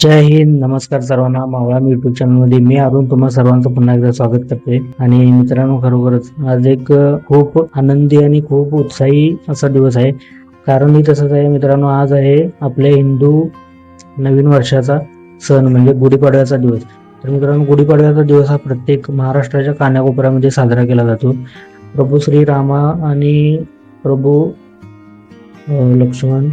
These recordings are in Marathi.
जय हिंद. नमस्कार सर्वांना. मावळा यूट्यूब चॅनलमध्ये मी अरुण तुम्हा सर्वांचं पुन्हा एकदा स्वागत करते. आणि मित्रांनो, खरोखरच आज एक खूप आनंदी आणि खूप उत्साही असा दिवस आहे. कारणही तसंच आहे मित्रांनो, आज आहे आपल्या हिंदू नवीन वर्षाचा सण म्हणजे गुढीपाडव्याचा दिवस. तर मित्रांनो, गुढीपाडव्याचा दिवस हा प्रत्येक महाराष्ट्राच्या कानाकोपऱ्यामध्ये साजरा केला जातो. प्रभू श्री रामा आणि प्रभू लक्ष्मण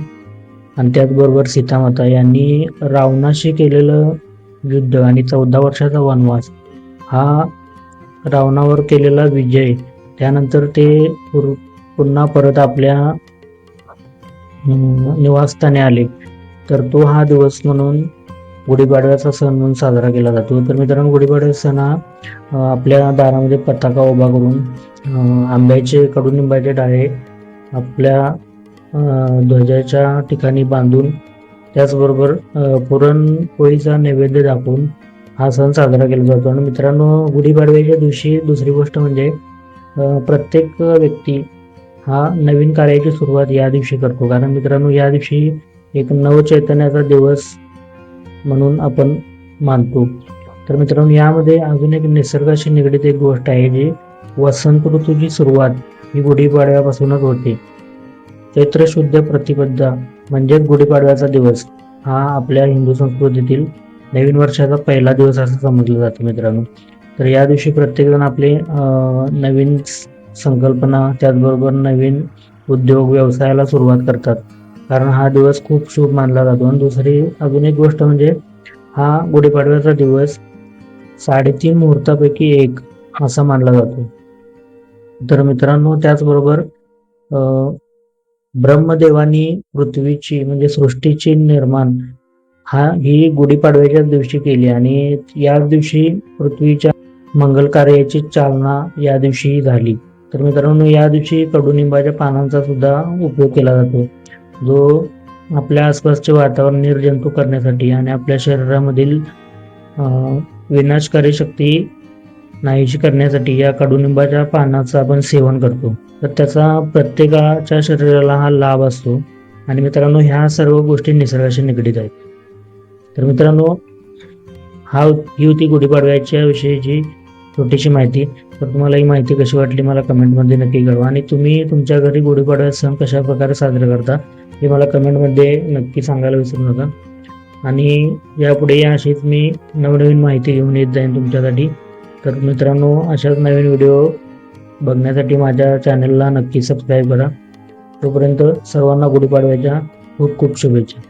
आणि त्याचबरोबर सीतामाता यांनी रावणाशी केलेलं युद्ध आणि 14 वर्षाचा वनवास, हा रावणावर केलेला विजय, त्यानंतर ते पुन्हा परत आपल्या निवासस्थानी आले. तर तो हा दिवस म्हणून गुढीपाडव्याचा सण म्हणून साजरा केला जातो. तर मित्रांनो, गुढीपाडव्याचा सण हा आपल्या दारामध्ये पताका उभा करून आंब्याचे कडुनिंबाचे डाळे आपल्या ध्वजाच्या ठिकाणी बांधून, त्याचबरोबर पुरणपोळीचा नैवेद्य दाखवून हा सण साजरा केला जातो. आणि मित्रांनो, गुढीपाडव्याच्या दिवशी दुसरी गोष्ट म्हणजे प्रत्येक व्यक्ती हा नवीन कार्याची सुरुवात या दिवशी करतो. कारण मित्रांनो, या दिवशी एक नवचैतन्याचा दिवस म्हणून आपण मानतो. तर मित्रांनो, यामध्ये अजून एक निसर्गाशी निगडीत एक गोष्ट आहे, जी वसंत ऋतूची सुरुवात ही गुढीपाडव्यापासूनच होते. चैत्र शुद्ध प्रतिपदा म्हणजे गुढीपाडव्याचा दिवस हा आपल्या हिंदू संस्कृतीतील नवीन वर्षाचा पहिला दिवस असं समजलं जातं मित्रांनो. तर या दिवशी प्रत्येकजण आपले नवीन संकल्पना, त्याचबरोबर नवीन उद्योग व्यवसायाला सुरुवात करतात. कारण हा दिवस खूप शुभ मानला जातो. आणि दुसरी अजून एक गोष्ट म्हणजे हा गुढीपाडव्याचा दिवस 3.5 मुहूर्तापैकी एक असा मानला जातो. तर मित्रांनो, त्याचबरोबर ब्रह्मदेवानी पृथ्वीची म्हणजे सृष्टीची निर्माण ही गुढीपाडव्याच्या दिवशी केली. आणि या दिवशी पृथ्वीच्या मंगल कार्याची चालना या दिवशी झाली. तर मित्रांनो, या दिवशी कडुनिंबाच्या पानांचा सुद्धा उपयोग केला जातो, जो आपल्या आसपासचे वातावरण निर्जंतुक करण्यासाठी आणि आपल्या शरीरामधील विनाशकारी शक्ती नाहीशी करण्यासाठी या कडुनिंबाच्या पानाचं आपण सेवन करतो. तर त्याचा प्रत्येकाच्या शरीराला हा लाभ असतो. आणि मित्रांनो, ह्या सर्व गोष्टी निसर्गाशी निगडीत आहेत. तर मित्रांनो, ही होती गुढीपाडव्याच्या विषयीची छोटीशी माहिती. तर तुम्हाला ही माहिती कशी वाटली मला कमेंटमध्ये नक्की कळवा. आणि तुम्ही तुमच्या घरी गुढीपाडव्याचा सण कशा प्रकारे साजरा करता हे मला कमेंटमध्ये नक्की सांगायला विसरू नका. आणि यापुढे अशीच मी नवनवीन माहिती घेऊन येत जाईन तुमच्यासाठी. तर मित्रांनो, अशाच नवीन व्हिडिओ बघण्यासाठी माझ्या चॅनलला नक्की सबस्क्राईब करा. तोपर्यंत सर्वांना गुढीपाडव्याच्या खूप खूप शुभेच्छा.